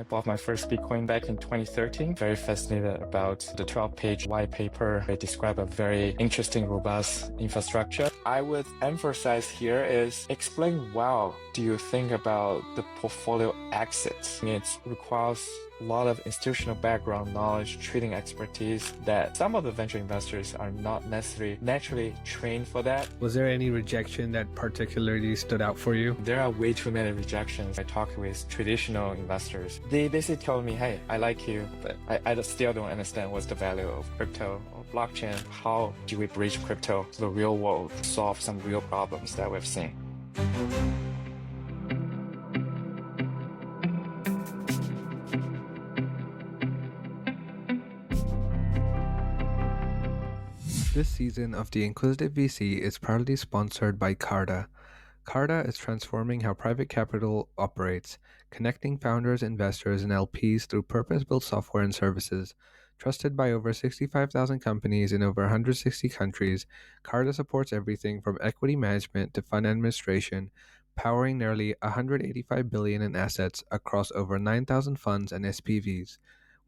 bought my first Bitcoin back in 2013. Very fascinated about the 12-page white paper. They describe a very interesting, robust infrastructure. I would emphasize here is explain well do you think about the portfolio exits. It requires a lot of institutional background knowledge, trading expertise that some of the venture investors are not necessarily naturally trained for that. Was there any rejection that particularly stood out for you? There are way too many rejections. I talk with traditional investors. They basically tell me, hey, I like you, but I still don't understand what's the value of crypto or blockchain. How do we bridge crypto to the real world, solve some real problems that we've seen? This season of the Inquisitive VC is proudly sponsored by Carta. Carta is transforming how private capital operates, connecting founders, investors, and LPs through purpose-built software and services. Trusted by over 65,000 companies in over 160 countries, Carta supports everything from equity management to fund administration, powering nearly $185 billion in assets across over 9,000 funds and SPVs.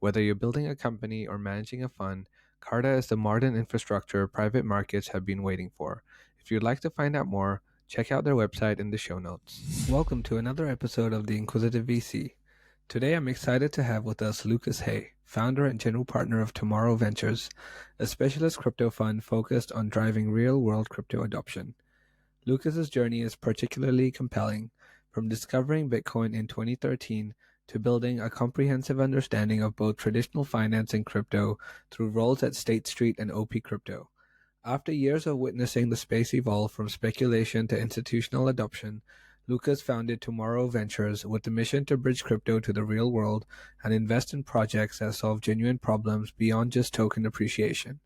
Whether you're building a company or managing a fund, Carta is the modern infrastructure private markets have been waiting for. If you'd like to find out more, check out their website in the show notes. Welcome to another episode of the Inquisitive VC. Today I'm excited to have with us Lucas Hay, founder and general partner of Tomorrow Ventures, a specialist crypto fund focused on driving real-world crypto adoption. Lucas's journey is particularly compelling, from discovering Bitcoin in 2013 to building a comprehensive understanding of both traditional finance and crypto through roles at State Street and OP Crypto. After years of witnessing the space evolve from speculation to institutional adoption, Lucas founded Tomorrow Ventures with the mission to bridge crypto to the real world and invest in projects that solve genuine problems beyond just token appreciation.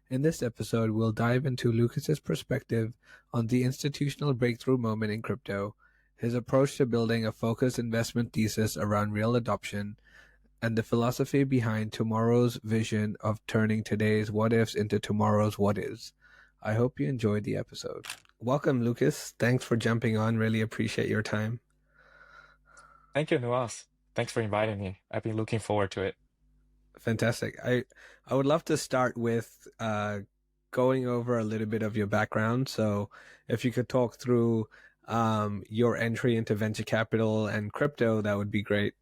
In this episode, we'll dive into Lucas's perspective on the institutional breakthrough moment in crypto, his approach to building a focused investment thesis around real adoption, and the philosophy behind tomorrow's vision of turning today's what-ifs into tomorrow's what-is. I hope you enjoyed the episode. Welcome, Lucas. Thanks for jumping on. Really appreciate your time. Thank you, Nawaz. Thanks for inviting me. I've been looking forward to it. Fantastic. I would love to start with going over a little bit of your background. So if you could talk through your entry into venture capital and crypto, that would be great.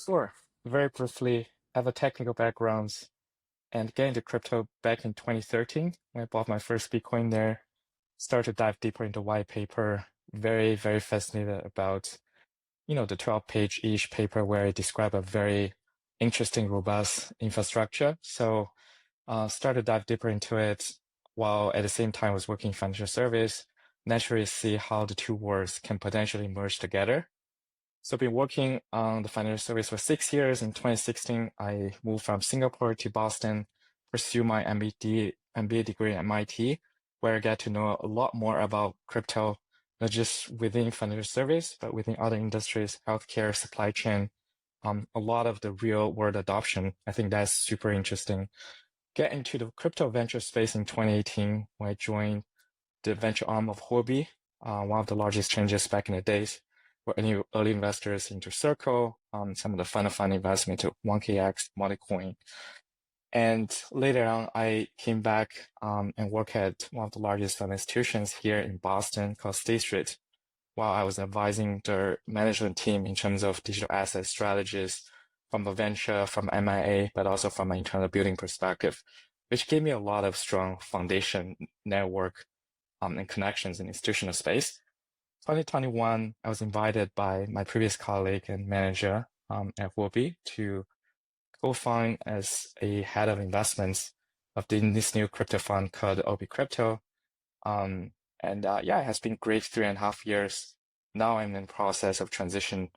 Sure. Very briefly, I have a technical background and get into crypto back in 2013 when I bought my first Bitcoin there. Started to dive deeper into white paper. Very, very fascinated about, the 12-page-ish paper where I describe a very interesting, robust infrastructure. So started to dive deeper into it while at the same time was working in financial service. Naturally see how the two worlds can potentially merge together. So I've been working on the financial service for 6 years. In 2016, I moved from Singapore to Boston, pursue my MBA degree at MIT, where I got to know a lot more about crypto, not just within financial service, but within other industries, healthcare, supply chain, a lot of the real world adoption. I think that's super interesting. Get into the crypto venture space in 2018 when I joined the venture arm of Huobi, one of the largest exchanges back in the days, where any early investors into Circle, some of the fund investment to 1KX, Multicoin. And later on, I came back and worked at one of the largest fund institutions here in Boston called State Street, while I was advising their management team in terms of digital asset strategies from a venture, from MIA, but also from an internal building perspective, which gave me a lot of strong foundation network and connections in institutional space. 2021, I was invited by my previous colleague and manager at Huobi to co-found as a head of investments of this new crypto fund called OP Crypto. It has been great 3.5 years. Now I'm in the process of transition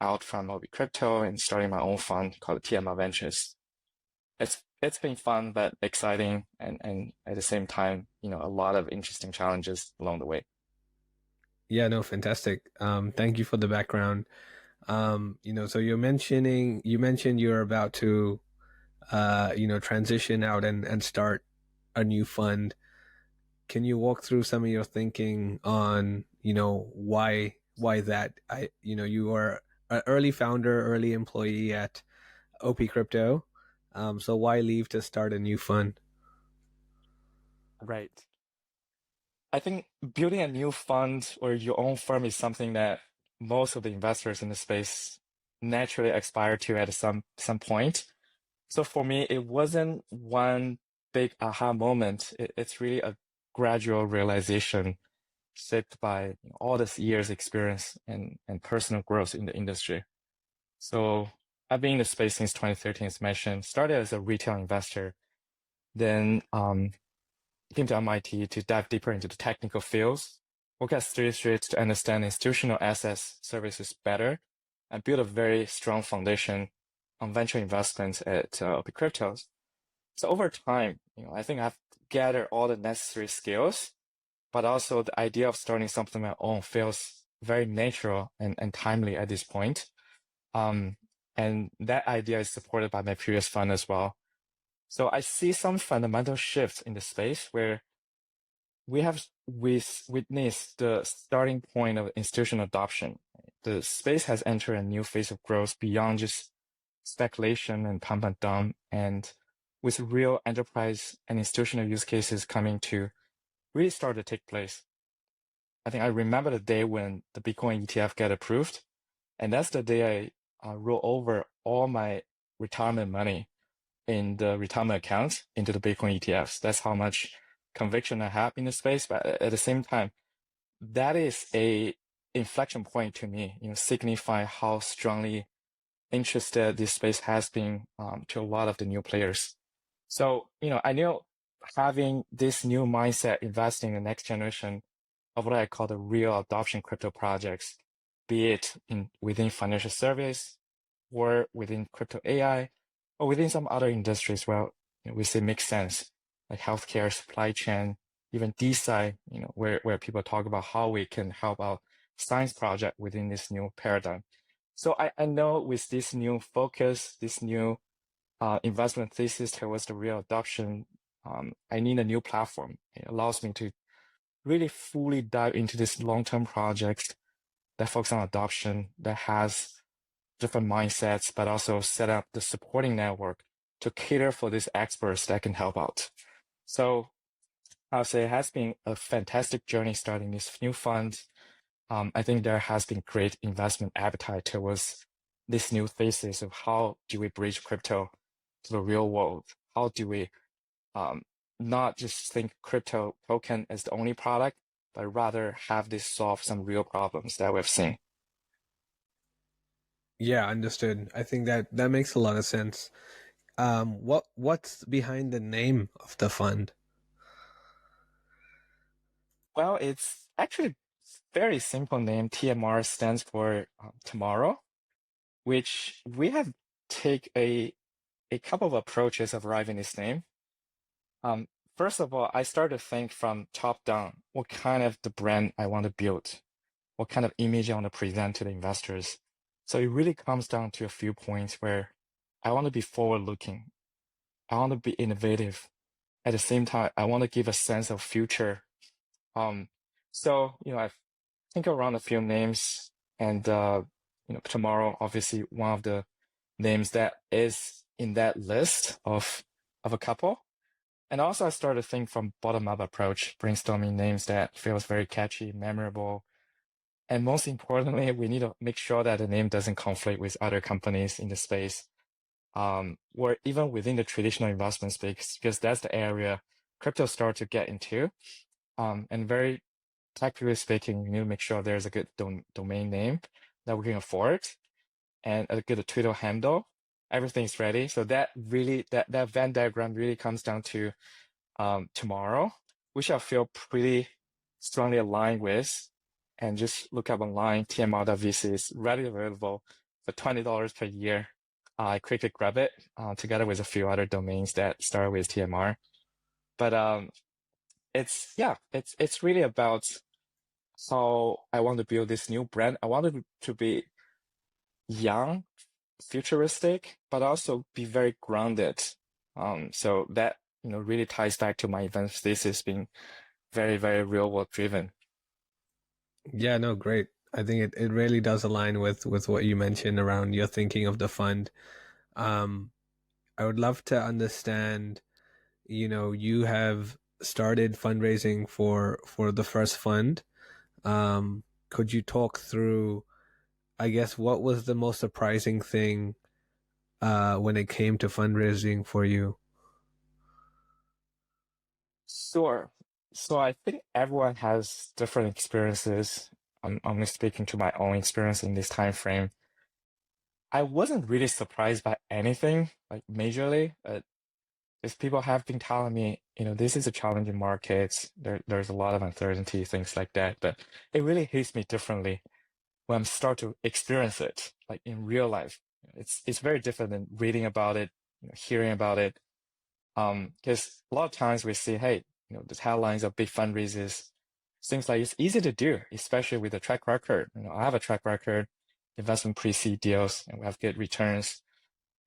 out from OP Crypto and starting my own fund called TMR Ventures. It's been fun but exciting, and at the same time, a lot of interesting challenges along the way. Yeah, no, fantastic. Thank you for the background. So you mentioned you're about to, transition out and start a new fund. Can you walk through some of your thinking on, why that? You are an early founder, early employee at OP Crypto. So why leave to start a new fund? Right. I think building a new fund or your own firm is something that most of the investors in the space naturally aspire to at some point. So for me, it wasn't one big aha moment. It's really a gradual realization shaped by all this years experience and personal growth in the industry. So I've been in the space since 2013, as mentioned, started as a retail investor, then came to MIT to dive deeper into the technical fields, work at Street Street to understand institutional assets services better, and build a very strong foundation on venture investments at OP Cryptos. So over time, I think I've gathered all the necessary skills, but also the idea of starting something of my own feels very natural and timely at this point. Um, and that idea is supported by my previous fund as well. So I see some fundamental shifts in the space where we have witnessed the starting point of institutional adoption. The space has entered a new phase of growth beyond just speculation and pump and dump, and with real enterprise and institutional use cases coming to really start to take place. I think I remember the day when the Bitcoin ETF got approved, and that's the day I roll over all my retirement money in the retirement accounts into the Bitcoin ETFs. That's how much conviction I have in the space. But at the same time, that is a inflection point to me, signify how strongly interested this space has been to a lot of the new players. So, I know having this new mindset, investing in the next generation of what I call the real adoption crypto projects, be it within financial service or within crypto AI or within some other industries where we say makes sense, like healthcare, supply chain, even DeSci, where people talk about how we can help out science project within this new paradigm. So I know with this new focus, this new investment thesis towards the real adoption, I need a new platform. It allows me to really fully dive into this long-term project that focus on adoption, that has different mindsets, but also set up the supporting network to cater for these experts that can help out. So I'll say it has been a fantastic journey starting this new fund. I think there has been great investment appetite towards this new thesis of how do we bridge crypto to the real world? How do we not just think crypto token as the only product, but rather have this solve some real problems that we've seen? Yeah, understood. I think that makes a lot of sense. What's behind the name of the fund? Well, it's actually very simple name. TMR stands for tomorrow, which we have take a couple of approaches of arriving this name. Um, First of all, I started to think from top down, what kind of the brand I want to build, what kind of image I want to present to the investors. So it really comes down to a few points where I want to be forward looking. I want to be innovative. At the same time, I want to give a sense of future. Um, so, I think around a few names and, tomorrow, obviously one of the names that is in that list of a couple. And also I started to think from bottom-up approach, brainstorming names that feels very catchy, memorable. And most importantly, we need to make sure that the name doesn't conflict with other companies in the space, or even within the traditional investment space, because that's the area crypto start to get into. And very technically speaking, we need to make sure there's a good domain name that we can afford and a good Twitter handle. Everything's ready. So that really, that Venn diagram really comes down to tomorrow, which I feel pretty strongly aligned with. And just look up online, TMR.VC is readily available for $20 per year. I quickly grab it together with a few other domains that start with TMR. But it's really about how I want to build this new brand. I want it to be young, futuristic, but also be very grounded. So that really ties back to my event thesis being very, very real world driven. Yeah, no, great. I think it really does align with what you mentioned around your thinking of the fund. Um, I would love to understand, you have started fundraising for the first fund. Could you talk through, I guess, what was the most surprising thing when it came to fundraising for you? Sure. So I think everyone has different experiences. I'm only speaking to my own experience in this time frame. I wasn't really surprised by anything, like majorly. Because people have been telling me, this is a challenging market. There's a lot of uncertainty, things like that. But it really hits me differently when I start to experience it, like in real life. It's very different than reading about it, hearing about it. Because a lot of times we see, hey, the headlines of big fundraisers, seems like it's easy to do, especially with a track record. I have a track record, investment pre-seed deals, and we have good returns.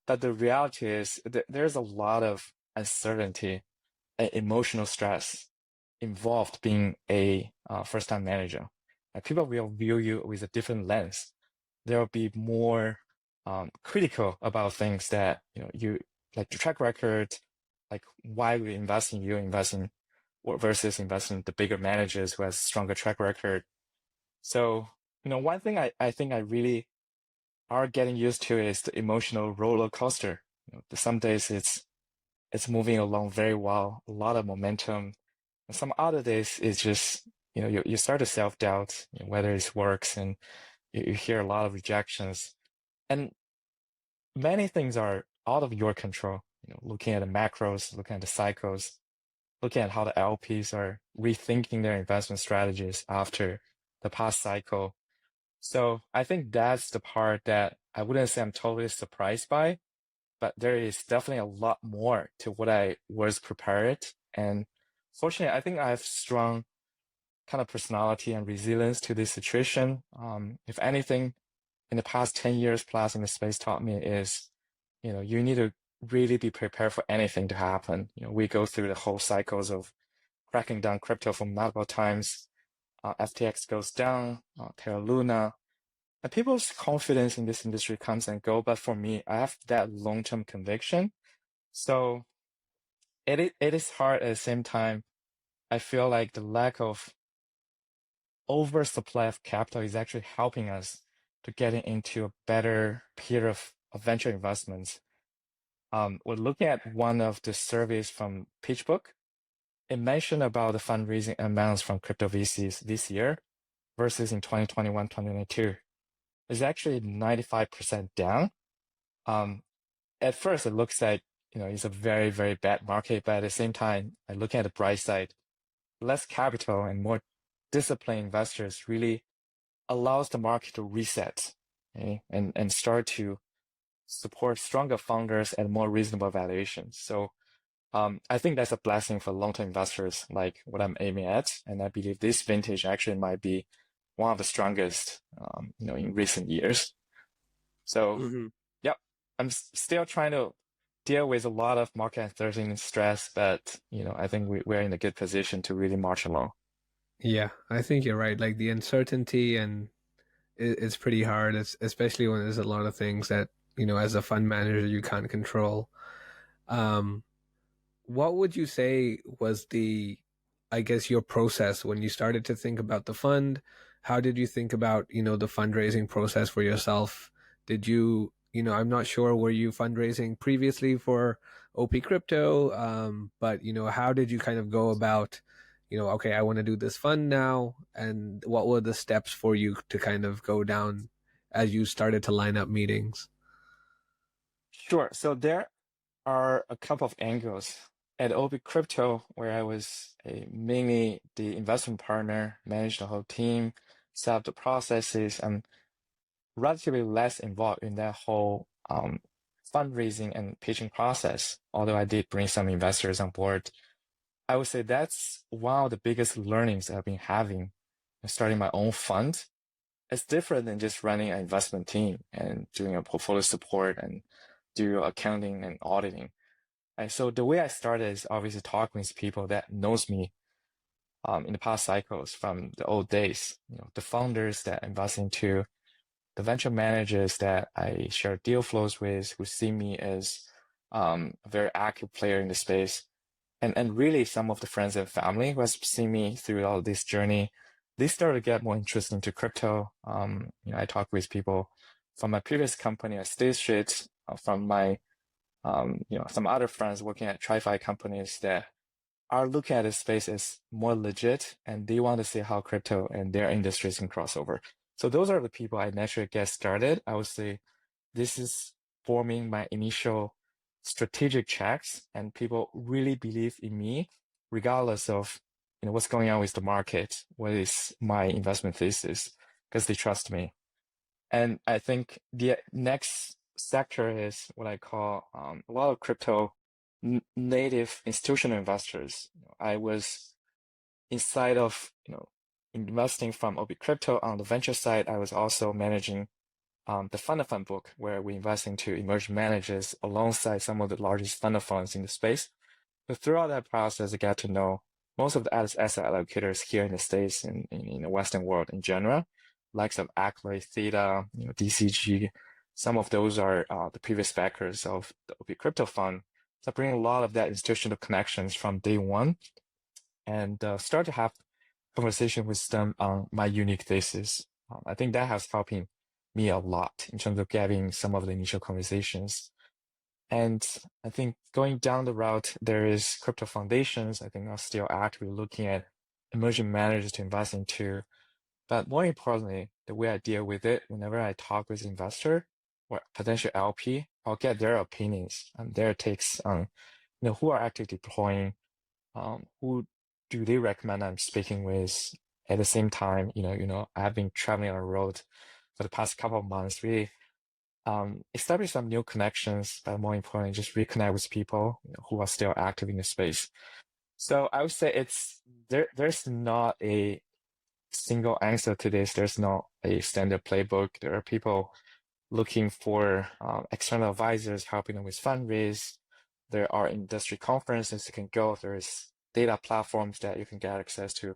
But the reality is that there's a lot of uncertainty and emotional stress involved being a first-time manager. Like people will view you with a different lens. They'll be more critical about things that you like the track record, like why we invest in you, investing versus investing in the bigger managers who has stronger track record. So one thing I think I really are getting used to is the emotional roller coaster. Some days it's moving along very well, a lot of momentum. And some other days it's just, you start to self-doubt, whether it works, and you hear a lot of rejections. And many things are out of your control, looking at the macros, looking at the cycles, looking at how the LPs are rethinking their investment strategies after the past cycle. So I think that's the part that I wouldn't say I'm totally surprised by, but there is definitely a lot more to what I was prepared. And fortunately, I think I have strong kind of personality and resilience to this situation. If anything, in the past 10 years plus in the space taught me is, you need to really be prepared for anything to happen. We go through the whole cycles of cracking down crypto from multiple times. FTX goes down, Terra Luna, and people's confidence in this industry comes and go. But for me, I have that long-term conviction. So it is hard at the same time. I feel like the lack of oversupply of capital is actually helping us to get into a better period of venture investments. We're looking at one of the surveys from PitchBook. It mentioned about the fundraising amounts from crypto VCs this year versus in 2021, 2022. It's actually 95% down. At first, it looks like it's a very, very bad market, but at the same time, looking at the bright side, less capital and more disciplined investors really allows the market to reset, okay, and start to support stronger founders at more reasonable valuations. So I think that's a blessing for long-term investors like what I'm aiming at. And I believe this vintage actually might be one of the strongest, in recent years. So, Mm-hmm. yep, I'm still trying to deal with a lot of market uncertainty and stress, but, I think we're in a good position to really march along. Yeah, I think you're right. Like the uncertainty and it's pretty hard, especially when there's a lot of things that, as a fund manager, you can't control. Um, what would you say was I guess, your process when you started to think about the fund? How did you think about, the fundraising process for yourself? Did you, I'm not sure, were you fundraising previously for OP Crypto? But, how did you kind of go about, okay, I want to do this fund now? And what were the steps for you to kind of go down as you started to line up meetings? Sure. So there are a couple of angles. At OB Crypto, where I was mainly the investment partner, managed the whole team, set up the processes, and relatively less involved in that whole fundraising and pitching process. Although I did bring some investors on board, I would say that's one of the biggest learnings I've been having starting my own fund. It's different than just running an investment team and doing a portfolio support and do accounting and auditing. And so the way I started is obviously talking with people that knows me in the past cycles from the old days. The founders that invest into the venture managers that I share deal flows with, who see me as a very active player in the space, and really some of the friends and family who has seen me through all this journey, they started to get more interested into crypto. I talk with people from my previous company at State Street, from my some other friends working at TriFi companies that are looking at this space as more legit, and they want to see how crypto and their industries can cross over. So those are the people I naturally get started. I would say this is forming my initial strategic checks, and people really believe in me, regardless of what's going on with the market, what is my investment thesis, because they trust me. And I think the next sector is what I call a lot of crypto native institutional investors. I was inside of investing from OB Crypto on the venture side. I was also managing the fund of fund book, where we invest into emerging managers alongside some of the largest fund of funds in the space. But throughout that process, I got to know most of the asset allocators here in the States and in the Western world in general, likes of Ackley, Theta, DCG. Some of those are the previous backers of the OP Crypto Fund. So I bring a lot of that institutional connections from day one, and start to have conversation with them on my unique thesis. I think that has helped me a lot in terms of getting some of the initial conversations. And I think going down the route, there is crypto foundations. I think are still actively looking at emerging managers to invest into. But more importantly, the way I deal with it, whenever I talk with investor or potential LP, I'll get their opinions and their takes on, who are actually deploying, who do they recommend I'm speaking with. At the same time, I've been traveling on the road for the past couple of months, really establish some new connections, but more importantly, just reconnect with people who are still active in the space. So I would say there's not a single answer to this. There's not a standard playbook. There are people looking for external advisors helping them with fundraise. There are industry conferences you can go. There's data platforms that you can get access to,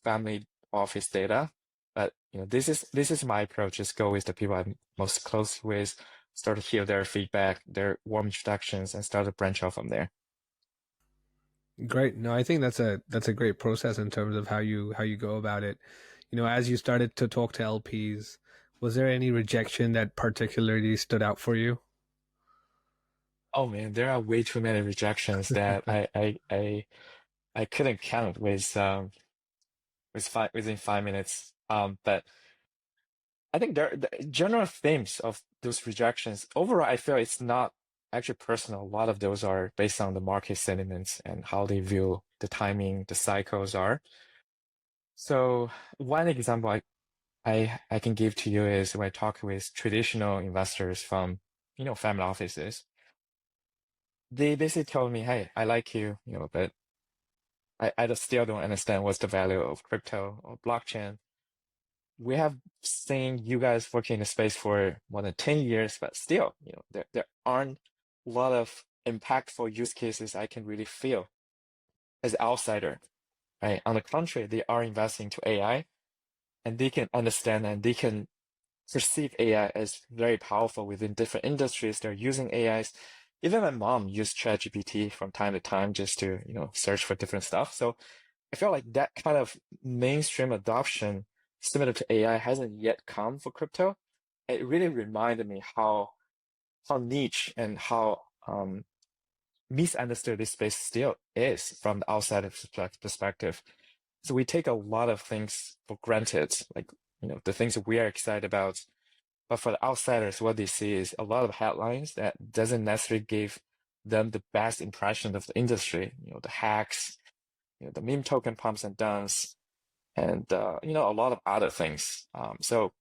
family office data. But this is my approach. Just go with the people I'm most close with, start to hear their feedback, their warm introductions, and start to branch out from there. Great. No, I think that's a great process in terms of how you go about it. As you started to talk to LPs, was there any rejection that particularly stood out for you? Oh man, there are way too many rejections that I couldn't count within 5 minutes. But I think the general themes of those rejections overall, I feel it's not actually personal. A lot of those are based on the market sentiments and how they view the timing, the cycles are. So one example I can give to you is when I talk with traditional investors from, family offices. They basically told me, "Hey, I like you, but I just still don't understand what's the value of crypto or blockchain. We have seen you guys working in the space for more than 10 years, but still, there aren't a lot of impactful use cases I can really feel as an outsider, right? On the contrary, they are investing to AI, and they can understand and they can perceive AI as very powerful within different industries. They're using AIs. Even my mom used ChatGPT from time to time just to, search for different stuff. So I feel like that kind of mainstream adoption similar to AI hasn't yet come for crypto. It really reminded me how niche and how misunderstood this space still is from the outside perspective. So we take a lot of things for granted, like the things that we are excited about. But for the outsiders, what they see is a lot of headlines that doesn't necessarily give them the best impression of the industry. The hacks, the meme token pumps and dumps, and a lot of other things. So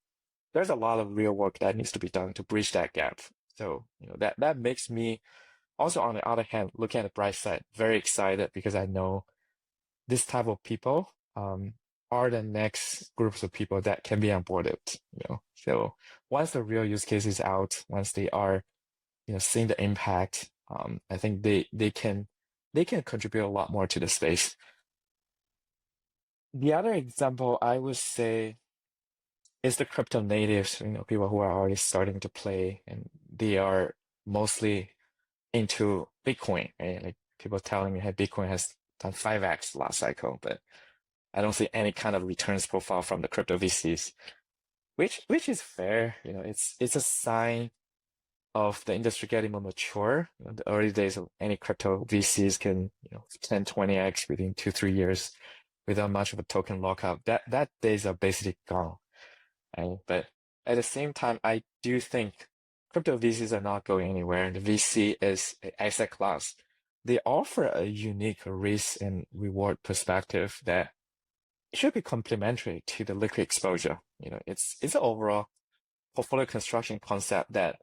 there's a lot of real work that needs to be done to bridge that gap. So that makes me also, on the other hand, looking at the bright side, very excited because I know this type of people are the next groups of people that can be onboarded. So once the real use case is out, once they are seeing the impact, I think they can contribute a lot more to the space. The other example I would say is the crypto natives, people who are already starting to play and they are mostly into Bitcoin, right? Like people telling me, hey, Bitcoin has done 5x last cycle, but I don't see any kind of returns profile from the crypto VCs, which is fair. It's a sign of the industry getting more mature. The early days of any crypto VCs can, 10, 20x within 2, 3 years without much of a token lockup. That days are basically gone. Right? But at the same time, I do think crypto VCs are not going anywhere. The VC is an asset class. They offer a unique risk and reward perspective that should be complementary to the liquid exposure. It's an overall portfolio construction concept that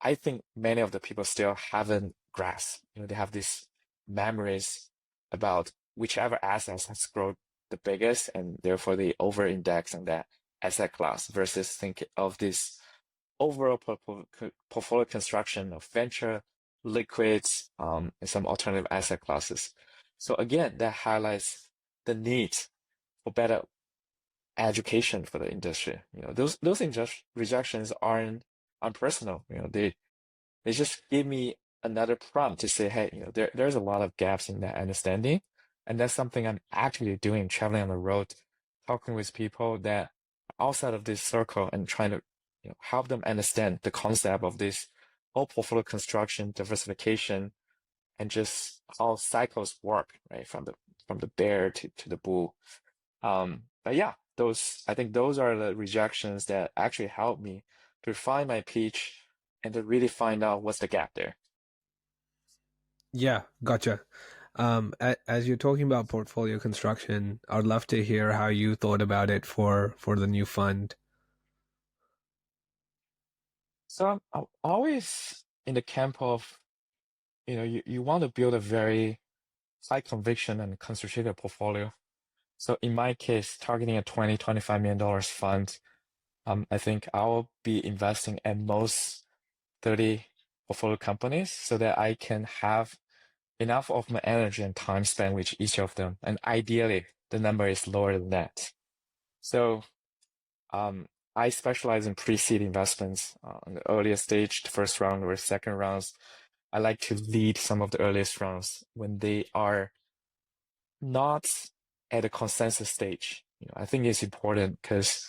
I think many of the people still haven't grasped. They have these memories about whichever assets has grown the biggest, and therefore they over-index on that asset class versus think of this overall portfolio construction of venture, liquids, and some alternative asset classes. So again, that highlights the need for better education for the industry. Those rejections aren't unpersonal. They just give me another prompt to say, hey, there's a lot of gaps in that understanding. And that's something I'm actually doing, traveling on the road, talking with people that are outside of this circle and trying to, help them understand the concept of this whole portfolio construction, diversification, and just how cycles work, right? From the bear to the bull. But yeah, I think those are the rejections that actually helped me to refine my pitch and to really find out what's the gap there. Yeah, gotcha. As you're talking about portfolio construction, I'd love to hear how you thought about it for the new fund. So I'm always in the camp of, you want to build a very high conviction and concentrated portfolio. So in my case, targeting a $20-25 million fund, I think I will be investing at most 30 portfolio companies so that I can have enough of my energy and time spent with each of them. And ideally, the number is lower than that. So I specialize in pre-seed investments in the earlier stage, the first round or second rounds. I like to lead some of the earliest rounds when they are not at a consensus stage. I think it's important because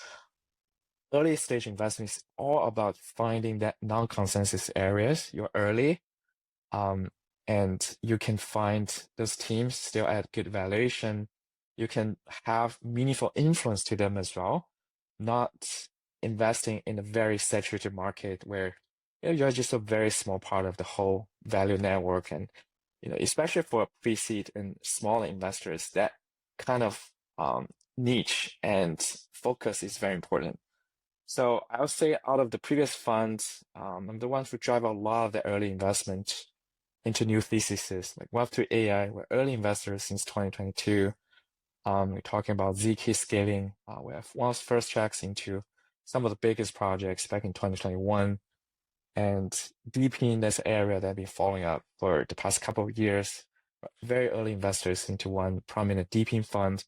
early stage investment is all about finding that non-consensus areas. You're early, um, and you can find those teams still at good valuation. You can have meaningful influence to them as well, not investing in a very saturated market where you're just a very small part of the whole value network. And especially for pre-seed and smaller investors, that kind of niche and focus is very important. So I would say out of the previous funds, I'm the ones who drive a lot of the early investment into new theses like Web3 AI. We're early investors since 2022. We're talking about ZK scaling. We have one of the first tracks into some of the biggest projects back in 2021. And deepening this area that I've been following up for the past couple of years. Very early investors into one prominent deeping fund,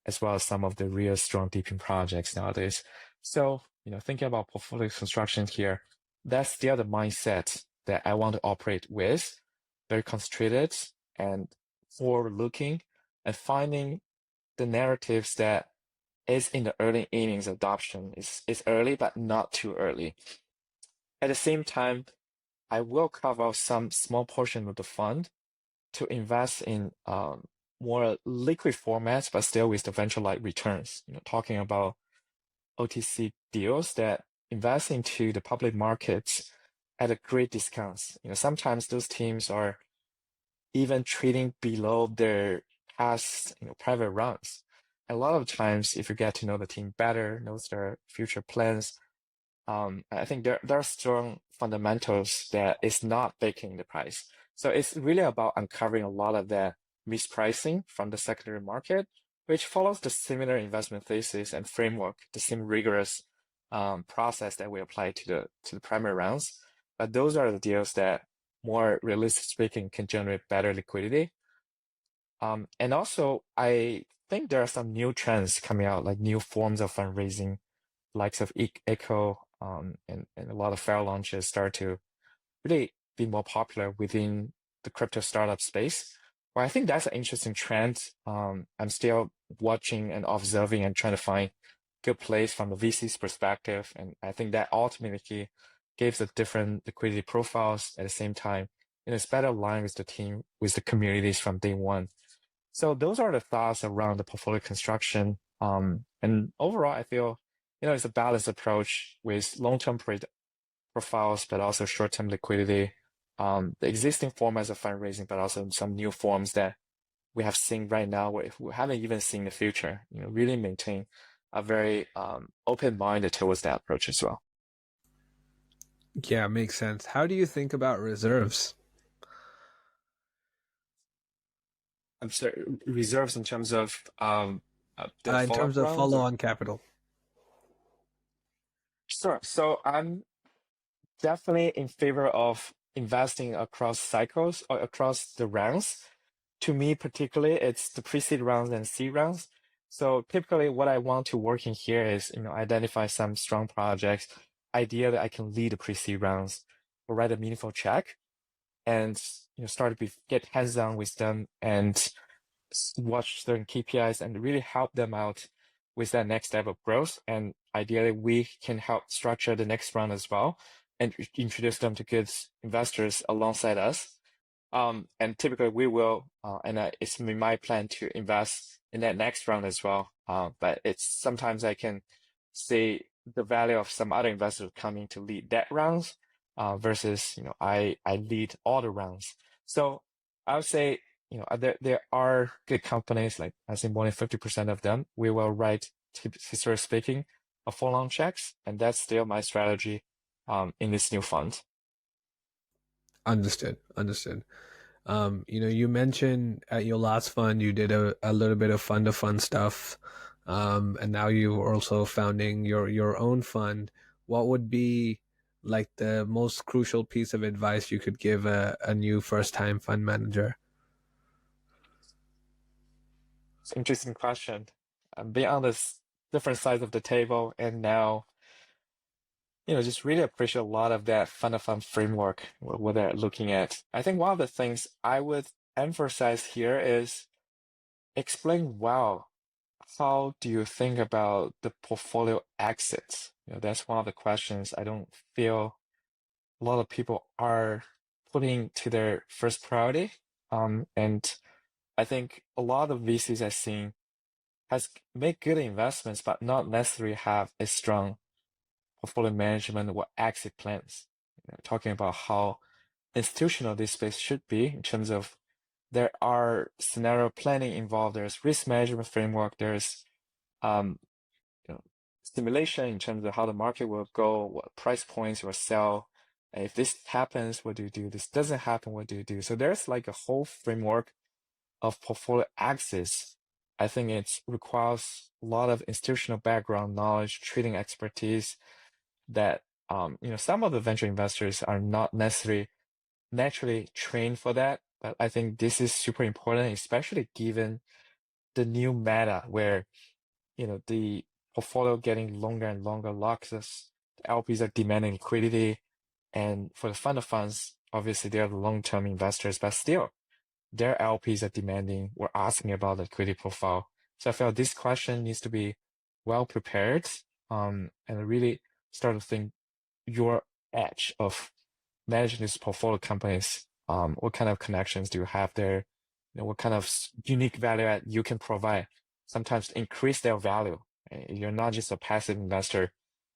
as well as some of the real strong deeping projects nowadays. So, thinking about portfolio construction here, that's the other mindset that I want to operate with, very concentrated and forward-looking, and finding the narratives that is in the early innings adoption. Is early, but not too early. At the same time, I will carve out some small portion of the fund to invest in more liquid formats, but still with the venture-like returns. Talking about OTC deals that invest into the public markets at a great discounts. Sometimes those teams are even trading below their past, private runs. A lot of times, if you get to know the team better, knows their future plans, I think there are strong fundamentals that is not baking the price. So it's really about uncovering a lot of that mispricing from the secondary market, which follows the similar investment thesis and framework, the same rigorous process that we apply to the primary rounds. But those are the deals that, more realistic speaking, can generate better liquidity. And also, I think there are some new trends coming out, like new forms of fundraising, likes of Echo, and a lot of fair launches start to really be more popular within the crypto startup space. Well, I think that's an interesting trend. I'm still watching and observing and trying to find good place from the VC's perspective. And I think that ultimately gives a different liquidity profiles at the same time. And it's better aligned with the team, with the communities from day one. So those are the thoughts around the portfolio construction. And overall, I feel, it's a balanced approach with long-term profiles, but also short-term liquidity. The existing formats of fundraising, but also some new forms that we have seen right now, where we haven't even seen in the future. Really maintain a very open-minded towards that approach as well. Yeah, makes sense. How do you think about reserves? I'm sorry, reserves in terms of the In terms follow-up of rounds, or follow-on capital. sure. So I'm definitely in favor of investing across cycles or across the rounds. To me, particularly, it's the pre-seed rounds and seed rounds. So typically what I want to work in here is, identify some strong projects. Ideally, I can lead the pre-seed rounds or write a meaningful check and, start to get hands-on with them and watch certain KPIs and really help them out with that next step of growth. And ideally, we can help structure the next round as well and introduce them to good investors alongside us. And typically we will, and it's my plan to invest in that next round as well. But it's sometimes I can see the value of some other investors coming to lead that rounds, versus, I lead all the rounds. So I would say, there are good companies, like I think more than 50% of them, we will write, historically speaking, a full-on checks, and that's still my strategy, in this new fund. Understood. Understood. You mentioned at your last fund you did a little bit of fund of fund stuff, and now you're also founding your own fund. What would be like the most crucial piece of advice you could give a new first time fund manager? It's an interesting question. Being on this different sides of the table, and now, just really appreciate a lot of that fund of fund framework, what they're looking at. I think one of the things I would emphasize here is explain well, how do you think about the portfolio exits? That's one of the questions I don't feel a lot of people are putting to their first priority. And I think a lot of VCs I've seen has made good investments, but not necessarily have a strong portfolio management or exit plans. Talking about how institutional this space should be in terms of there are scenario planning involved, there's risk management framework, there's um, simulation in terms of how the market will go, what price points will sell. And if this happens, what do you do? This doesn't happen, what do you do? So there's like a whole framework of portfolio access. I think it requires a lot of institutional background knowledge, trading expertise that some of the venture investors are not necessarily naturally trained for that. But I think this is super important, especially given the new meta where the portfolio getting longer and longer locks us. The LPs are demanding liquidity, and for the fund of funds, obviously they are the long-term investors, but still their LPs are demanding or asking about the liquidity profile. So I felt this question needs to be well prepared, and really start to think your edge of managing these portfolio companies. What kind of connections do you have there? What kind of unique value add you can provide, sometimes to increase their value. You're not just a passive investor,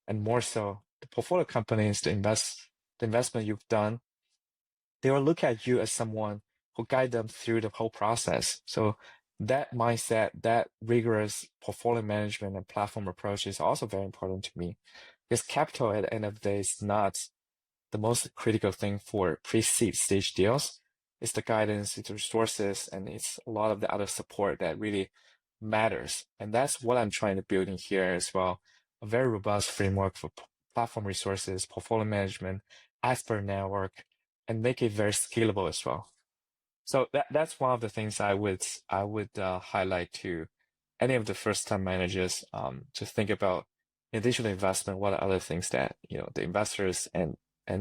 and more so the portfolio companies, the investment you've done, they will look at you as someone who guide them through the whole process. So that mindset, that rigorous portfolio management and platform approach is also very important to me, because capital at the end of the day is not the most critical thing for pre-seed stage deals. It's the guidance, it's the resources, and it's a lot of the other support that really matters. And that's what I'm trying to build in here as well. A very robust framework for platform resources, portfolio management, expert network, and make it very scalable as well. So that's one of the things I would highlight to any of the first-time managers to think about, in addition to investment, what are other things that the investors and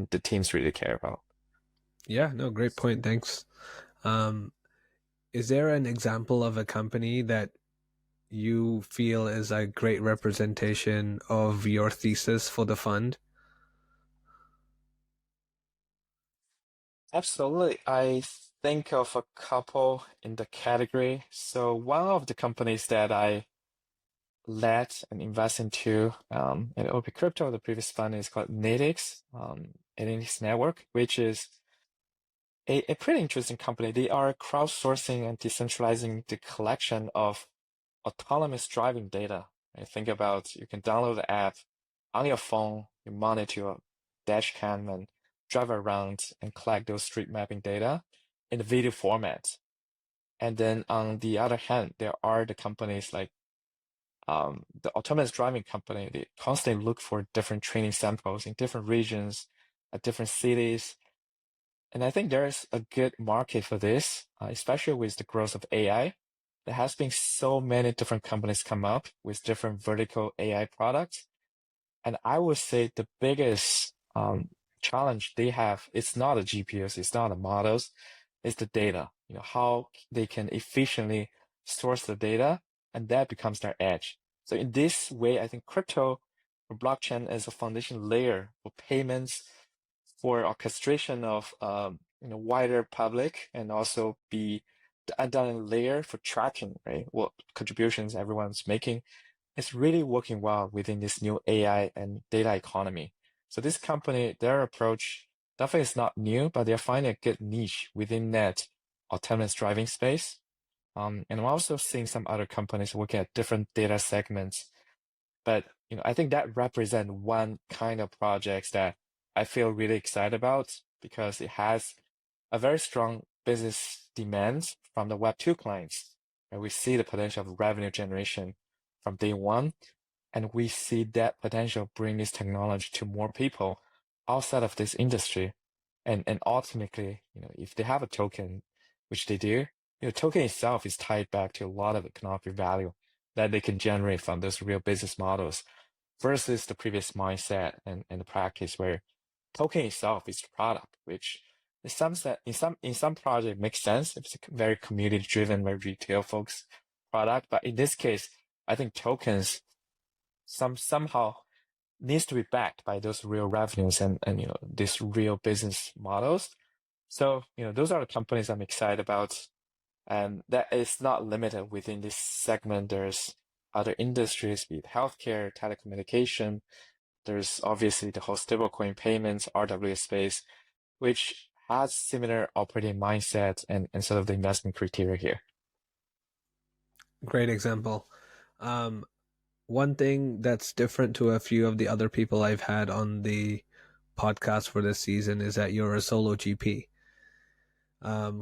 the teams really care about. Yeah, no, great point. Thanks. Um, is there an example of a company that you feel is a great representation of your thesis for the fund? Absolutely. I think of a couple in the category. So one of the companies that I led and invest into in OP Crypto, the previous fund is called Natix, Natix Network, which is a pretty interesting company. They are crowdsourcing and decentralizing the collection of autonomous driving data. Right? Think about you can download the app on your phone, you monitor your dash cam and drive around and collect those street mapping data in the video format. And then on the other hand, there are the companies like the autonomous driving company. They constantly look for different training samples in different regions, at different cities. And I think there's a good market for this, especially with the growth of AI. There has been so many different companies come up with different vertical AI products. And I would say the biggest challenge they have, it's not the GPUs, it's not the models, it's the data. How they can efficiently source the data, and that becomes their edge. So in this way, I think crypto or blockchain is a foundation layer for payments, for orchestration of wider public, and also be the underlying layer for tracking, right? What contributions everyone's making. It's really working well within this new AI and data economy. So this company, their approach definitely is not new, but they're finding a good niche within that autonomous driving space. And I'm also seeing some other companies looking at different data segments. But I think that represent one kind of projects that I feel really excited about because it has a very strong business demand from the Web2 clients. And we see the potential of revenue generation from day one, and we see that potential bring this technology to more people outside of this industry. And ultimately, if they have a token, which they do, token itself is tied back to a lot of economic value that they can generate from those real business models versus the previous mindset and the practice where token itself is the product, which in some project makes sense if it's a very community driven, very retail folks product. But in this case, I think tokens somehow needs to be backed by those real revenues and these real business models. So those are the companies I'm excited about, and that is not limited within this segment. There's other industries, be it healthcare, telecommunication. There's obviously the whole stablecoin payments, RWA space, which has similar operating mindset and sort of the investment criteria here. Great example. Um, One thing that's different to a few of the other people I've had on the podcast for this season is that you're a solo GP.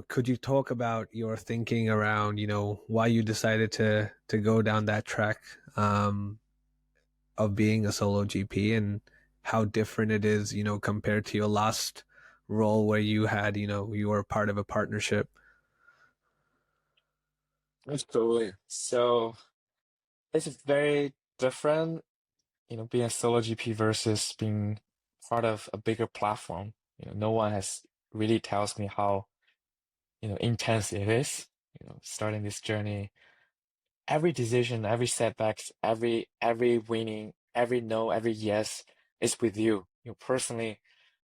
Could you talk about your thinking around, why you decided to go down that track of being a solo GP and how different it is, compared to your last role where you had, you were part of a partnership? Absolutely. So it's very different, being a solo GP versus being part of a bigger platform. No one has really tells me how, intense it is, starting this journey. Every decision, every setbacks, every winning, every no, every yes is with you. Personally,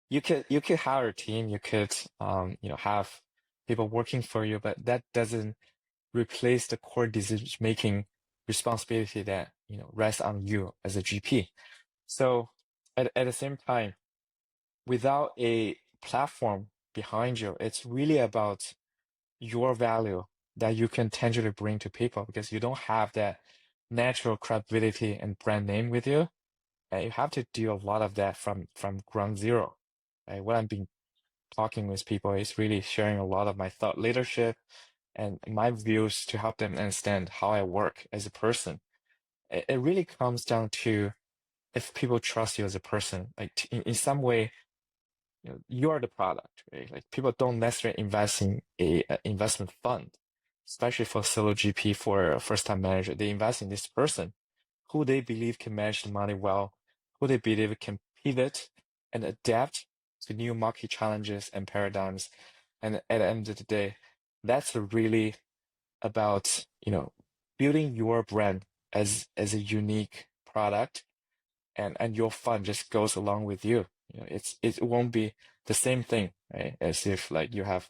you could hire a team, you could have people working for you, but that doesn't replace the core decision making responsibility that rests on you as a GP. So at the same time, without a platform behind you, it's really about your value that you can tangibly bring to people because you don't have that natural credibility and brand name with you. And you have to do a lot of that from ground zero. Right? What I've been talking with people is really sharing a lot of my thought leadership and my views to help them understand how I work as a person. It really comes down to if people trust you as a person, like in some way, you are the product, right? Like people don't necessarily invest in a investment fund. especially for solo GP, for a first-time manager. They invest in this person who they believe can manage the money well, who they believe can pivot and adapt to new market challenges and paradigms. And at the end of the day, that's really about, building your brand as a unique product, and your fund just goes along with you. It won't be the same thing, right? As if like you have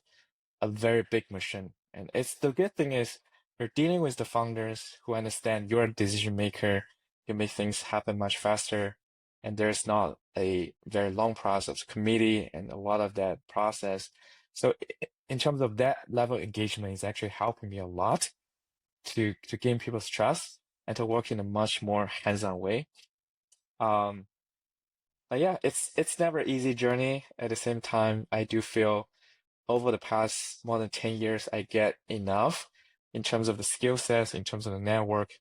a very big machine. And it's the good thing is you're dealing with the founders who understand you're a decision maker. You make things happen much faster. And there's not a very long process, committee, and a lot of that process. So in terms of that level of engagement is actually helping me a lot to gain people's trust and to work in a much more hands-on way. Um, but yeah, it's never an easy journey. At the same time, I do feel over the past more than 10 years, I get enough in terms of the skill sets, in terms of the network.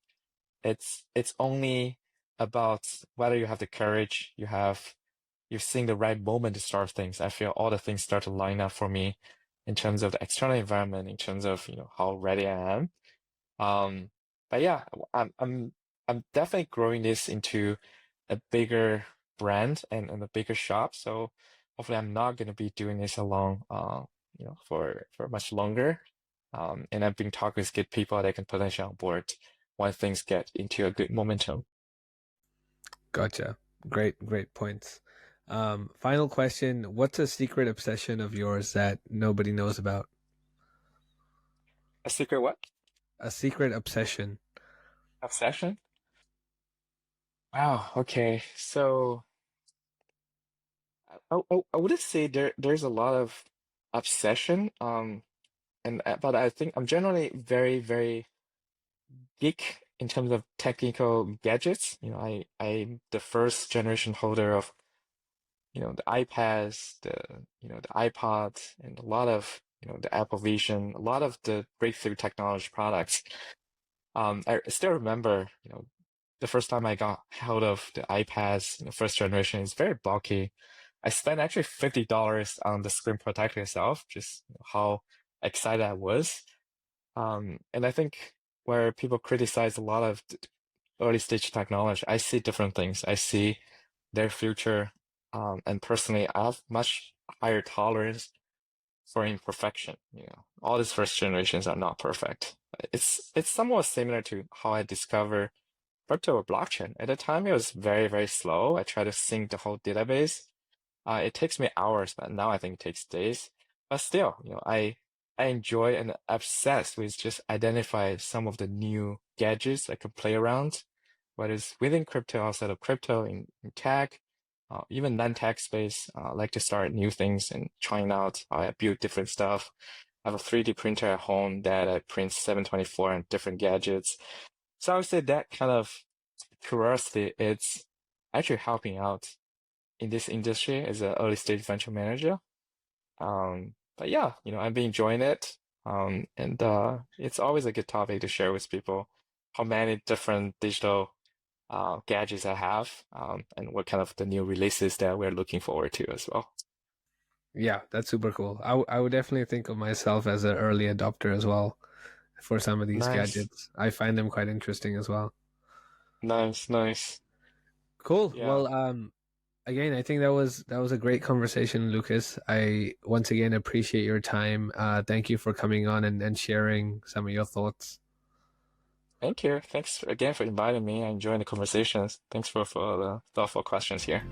It's only about whether you have the courage, you've seen the right moment to start things. I feel all the things start to line up for me in terms of the external environment, in terms of, how ready I am. Um, but yeah, I'm definitely growing this into a bigger brand and a bigger shop. So hopefully I'm not going to be doing this alone, for much longer. And I've been talking with good people that can potentially on board when things get into a good momentum. Gotcha. Great points. Final question. What's a secret obsession of yours that nobody knows about? A secret what? A secret obsession. Obsession? Wow. Okay. So I wouldn't say there's a lot of obsession. But I think I'm generally very, very geek in terms of technical gadgets. I'm the first generation holder of, the iPads, the iPods, and a lot of, the Apple Vision, a lot of the breakthrough technology products. I still remember, the first time I got hold of the iPads, first generation, it's very bulky. I spent actually $50 on the screen protector itself, just how excited I was. And I think where people criticize a lot of early stage technology, I see different things. I see their future, and personally, I have much higher tolerance for imperfection. All these first generations are not perfect. It's somewhat similar to how I discover crypto or blockchain. At the time, it was very, very slow. I tried to sync the whole database. It takes me hours, but now I think it takes days. But still, I enjoy and obsessed with just identify some of the new gadgets I could play around, whether it's within crypto, outside of crypto, in tech, even non-tech space. I like to start new things and trying out. I build different stuff. I have a 3D printer at home that I print 724 and different gadgets. So I would say that kind of curiosity, it's actually helping out in this industry as an early stage venture manager. But yeah, I've been enjoying it. And it's always a good topic to share with people how many different digital gadgets I have, and what kind of the new releases that we're looking forward to as well. Yeah, that's super cool. I would definitely think of myself as an early adopter as well for some of these Nice, gadgets. I find them quite interesting as well. nice, nice. Cool. Yeah, Well, again, I think that was a great conversation, Lucas. I once again appreciate your time. Thank you for coming on and sharing some of your thoughts. thank you. Thanks again for inviting me. I enjoyed the conversations. Thanks for the thoughtful questions here.